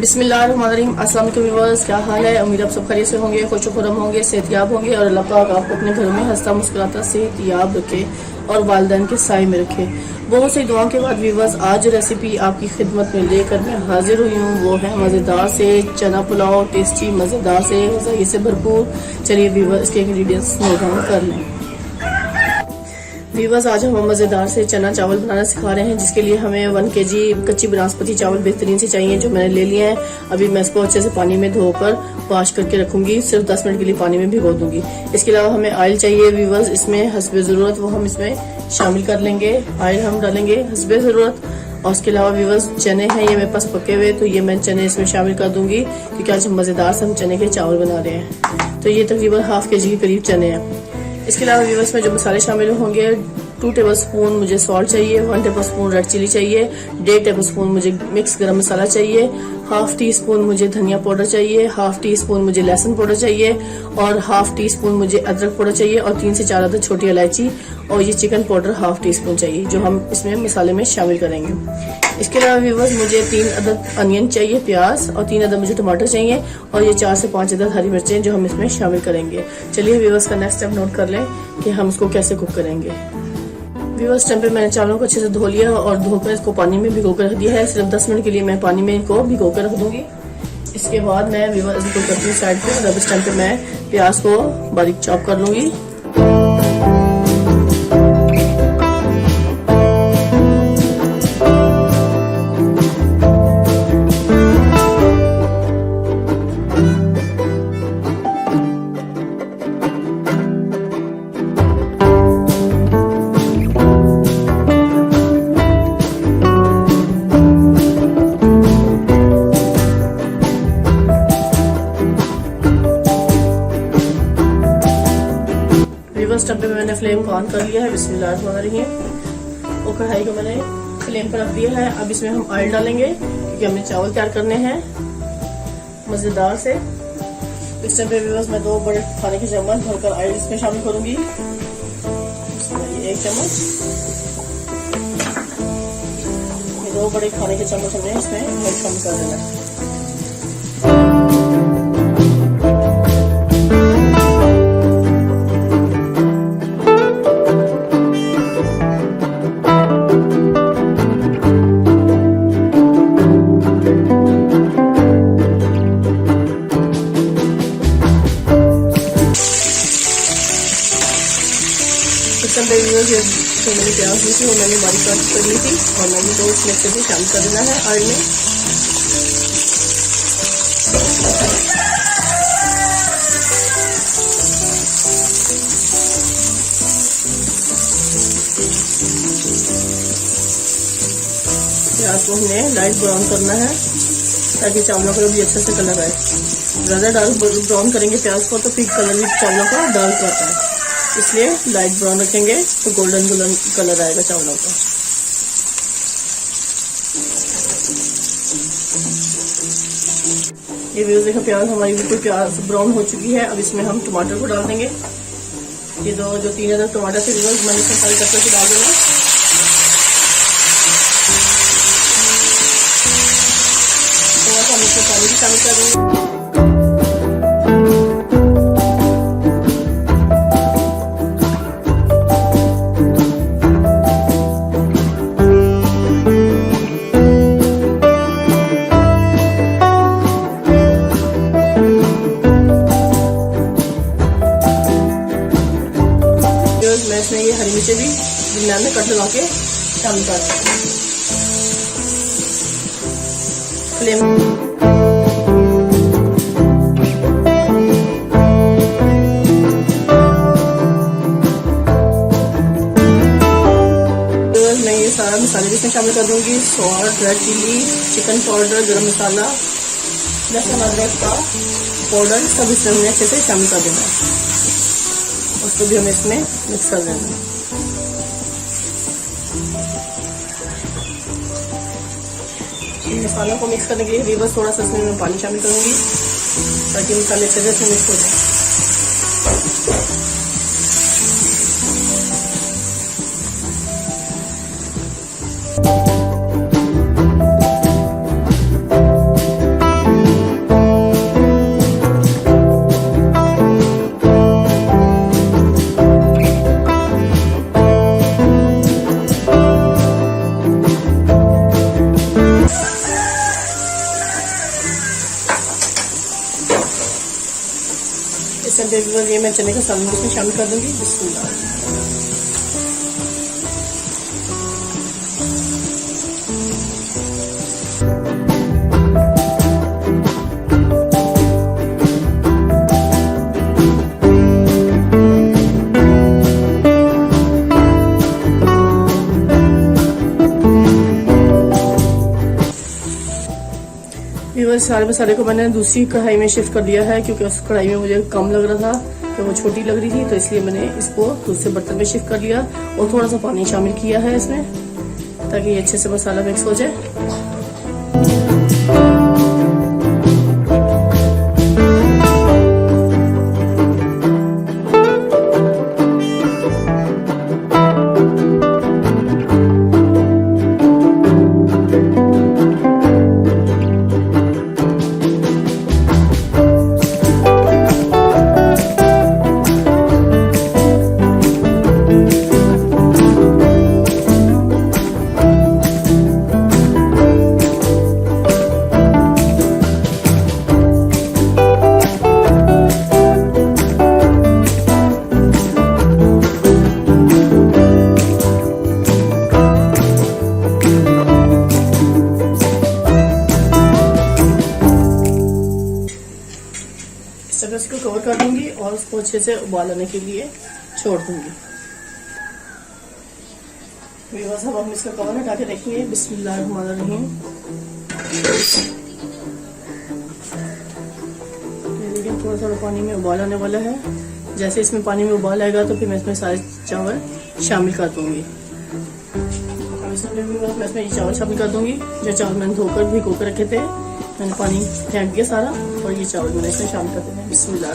बिस्मिल्लाहिर्रहमानिर्रहीम। अस्सलाम वालेकुम व्यूअर्स, क्या हाल है? उम्मीद आप सब खैरियत से होंगे, खुशखुरम होंगे, सेहतयाब होंगे और अल्लाह पाक आपको अपने घरों में हंसता मुस्कुराता सेहतयाब रखे और वालिदैन के साए में रखे। बहुत सी दुआओं के बाद व्यूअर्स, आज रेसिपी आपकी खिदमत में लेकर मैं हाजिर हुई हूँ। वो है मज़ेदार से चना पुलाव, टेस्टी मज़ेदार से ग़िज़ाई से भरपूर। चलिए व्यूअर्स, इसके इंग्रेडिएंट्स नोट डाउन कर लें। व्यूअर्स, आज हम मज़ेदार से चना चावल बनाना सिखा रहे हैं, जिसके लिए हमें 1 kg कच्ची बासमती चावल बेहतरीन से चाहिए, जो मैंने ले लिए हैं। अभी मैं इसको अच्छे से पानी में धोकर वॉश करके रखूंगी, सिर्फ 10 मिनट के लिए पानी में भिगो दूंगी। इसके अलावा हमें ऑयल चाहिए व्यूअर्स, इसमें हस्बे ज़रूरत वो हम इसमें शामिल कर लेंगे। ऑयल हम डालेंगे हस्बे ज़रूरत। और उसके अलावा व्यूअर्स, चने हैं ये मेरे पास पके हुए, तो ये मैं चने इसमें शामिल कर दूंगी, क्योंकि आज हम मज़ेदार से हम चने के चावल बना रहे हैं। तो ये तकरीबन ½ kg के करीब चने हैं। इसके अलावा व्यूअर्स में जो मसाले शामिल होंगे, 2 टेबलस्पून मुझे सॉल्ट चाहिए, 1 टेबलस्पून रेड चिली चाहिए, 1.5 टेबलस्पून मुझे मिक्स गरम मसाला चाहिए, ½ टीस्पून मुझे धनिया पाउडर चाहिए, ½ टीस्पून मुझे लहसुन पाउडर चाहिए और ½ टीस्पून मुझे अदरक पाउडर चाहिए और 3 से 4 अदद छोटी इलायची और ये चिकन पाउडर ½ टीस्पून चाहिए, जो हम इसमें मसाले में शामिल करेंगे। इसके अलावा व्यूअर्स, मुझे 3 अदद अनियन चाहिए, प्याज, और 3 अदद मुझे टमाटर चाहिए और ये 4 से 5 अदद हरी मिर्चें, जो हम इसमें शामिल करेंगे। चलिए व्यूअर्स का नेक्स्ट स्टेप नोट कर लें कि हम इसको कैसे कुक करेंगे। व्यूअर्स, टाइम पे मैंने चावलों को अच्छे से धो लिया और धोकर इसको पानी में भिगो कर रख दिया है। सिर्फ 10 मिनट के लिए मैं पानी में इनको भिगो कर रख दूंगी। इसके बाद मैं व्यूअर्स इनको करती हूँ साइड पे, और इस टाइम पे मैं प्याज को बारीक चॉप कर लूंगी। स्टव पे मैंने फ्लेम को ऑन कर लिया है। बिस्मिल्लाहिर्रहमानिर्रहीम। और कढ़ाई को मैंने फ्लेम पर रख दिया है। अब इसमें हम ऑयल डालेंगे, क्योंकि हमने चावल तैयार करने हैं मजेदार से। इस टाइम पे व्यूअर्स, मैं 2 बड़े खाने के चम्मच भरकर ऑयल इसमें शामिल करूंगी। 1 चम्मच, ये 2 बड़े खाने के चम्मच हमने इसमें ऑयल शामिल कर देना है। तो मेरी प्याज ली थी, वो मैंने बारीक काट कर ली थी और मैंने तो इसमें से भी शामिल कर देना है ऑयल में। प्याज को हमने लाइट ब्राउन करना है, ताकि चावलों का भी अच्छे से कलर आए। ज़्यादा डार्क ब्राउन करेंगे प्याज को तो फिर कलर भी चावलों का डार्क आता है, इसलिए लाइट ब्राउन रखेंगे तो गोल्डन कलर आएगा चावलों का। ये व्यूअर्स देखो, प्याज हमारी बिल्कुल प्याज ब्राउन हो चुकी है। अब इसमें हम टमाटर को डाल देंगे। ये जो 3 अदद टमाटर थे व्यूअर्स, मैंने इसमें सारे कट करके डाल देंगे। थोड़ा सा हम इसमें पानी भी शामिल कर देंगे। मैं इसमें ये हरी मिर्चें भी दरमियान में कट लगा के शामिल कर दूंगी। फ्लेम मैं ये सारा मसाले भी इसमें शामिल कर दूंगी। Salt, red chilli, chicken powder, garam masala, लहसुन अदरक का पाउडर, सब इसमें हमने अच्छे से शामिल कर देना है। उसको भी हमें इसमें मिक्स कर देना है। मसालों को मिक्स करने के लिए व्यूअर्स थोड़ा सा इसमें मैं पानी शामिल करूंगी, ताकि मसाले अच्छे से मिक्स हो जाए। इस टाइम ये मैं चने का सालन इसमें शामिल कर दूंगी। बिस्मिल्लाह। सारे मसाले को मैंने दूसरी कढ़ाई में शिफ्ट कर दिया है, क्योंकि उस कढ़ाई में मुझे कम लग रहा था, कि वो छोटी लग रही थी, तो इसलिए मैंने इसको दूसरे बर्तन में शिफ्ट कर लिया और थोड़ा सा पानी शामिल किया है इसमें, ताकि ये अच्छे से मसाला मिक्स हो जाए। इसको कवर कर दूंगी और उसको अच्छे से उबाल आने के लिए छोड़ दूंगी। अब हम इसका कवर हटा के देखेंगे। बिस्मिल्लाहिर्रहमानिर्रहीम। देखिए थोड़ा थोड़ा पानी में उबाल आने वाला है। जैसे इसमें पानी में उबाल आएगा तो फिर मैं इसमें सारे चावल शामिल कर दूंगी। मैं इसमें चावल शामिल कर दूंगी। जो चावल मैंने धोकर भिगो कर रखे थे, मैंने पानी फेंक दिया सारा, और ये चावल मैंने इसमें शामिल कर देना। बिस्मिल्लाह।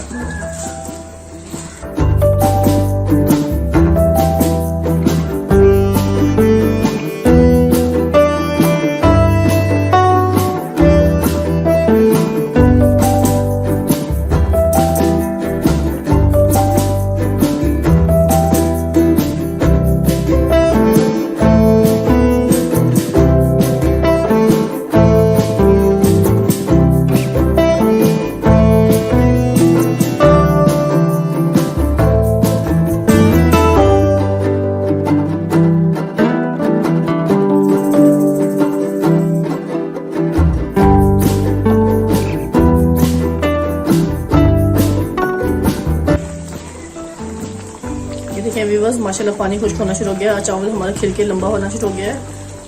देखिए व्यूअर्स, माशाल्लाह पानी खुश्क होना शुरू हो गया, चावल हमारा खिल के लंबा होना शुरू हो गया है।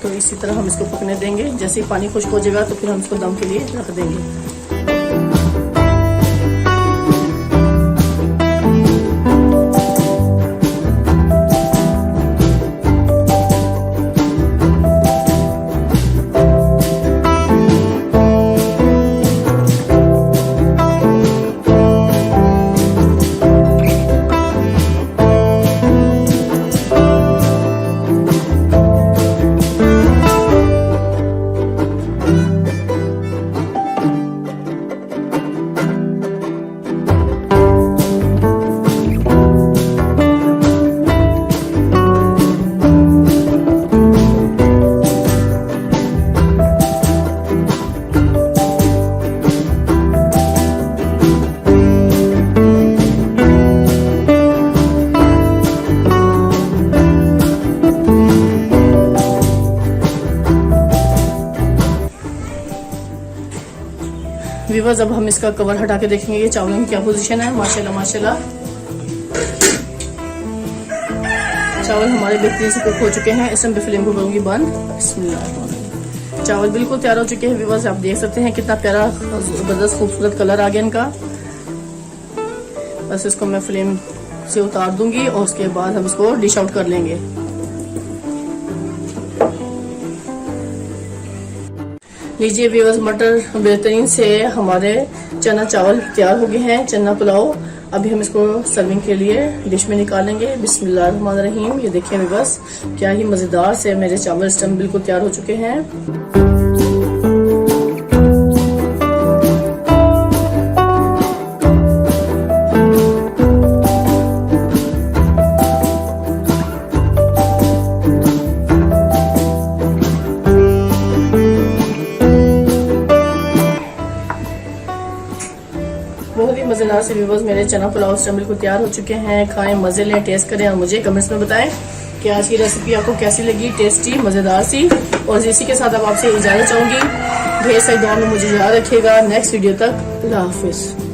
तो इसी तरह हम इसको पकने देंगे। जैसे ही पानी खुश्क हो जाएगा तो फिर हम इसको दम के लिए रख देंगे। व्यूअर्स, अब हम इसका कवर हटा के देखेंगे ये चावलों की क्या पोजीशन है। माशाल्लाह माशाल्लाह चावल हमारे बेहतरीन से कुक हो चुके हैं। इस टाइम फ्लेम को करूंगी बंद। बिस्मिल्लाह। चावल बिल्कुल तैयार हो चुके हैं व्यूअर्स, आप देख सकते हैं कितना प्यारा जबरदस्त खूबसूरत कलर आ गया इनका। बस इसको मैं फ्लेम से उतार दूंगी और उसके बाद हम इसको डिश आउट कर लेंगे। लीजिए व्यूअर्स, मटर बेहतरीन से हमारे चना चावल तैयार हो गए हैं, चना पुलाव। अभी हम इसको सर्विंग के लिए डिश में निकालेंगे। बिस्मिल्लाहिर्रहमानिर्रहीम। ये देखिए व्यूअर्स, क्या ही मजेदार से मेरे चावल इस टाइम बिल्कुल तैयार हो चुके हैं। बहुत ही मजेदार से व्यूअर्स मेरे चना पुलाव इस टाइम बिल्कुल तैयार हो चुके हैं। खाएं, मजे लें, टेस्ट करें और मुझे कमेंट्स में बताएं कि आज की रेसिपी आपको कैसी लगी, टेस्टी मजेदार सी। और इसी के साथ अब आपसे इजाजत चाहूंगी। ढेर सारी दुआ में मुझे याद रखिएगा। नेक्स्ट वीडियो तक अल्लाह हाफिज।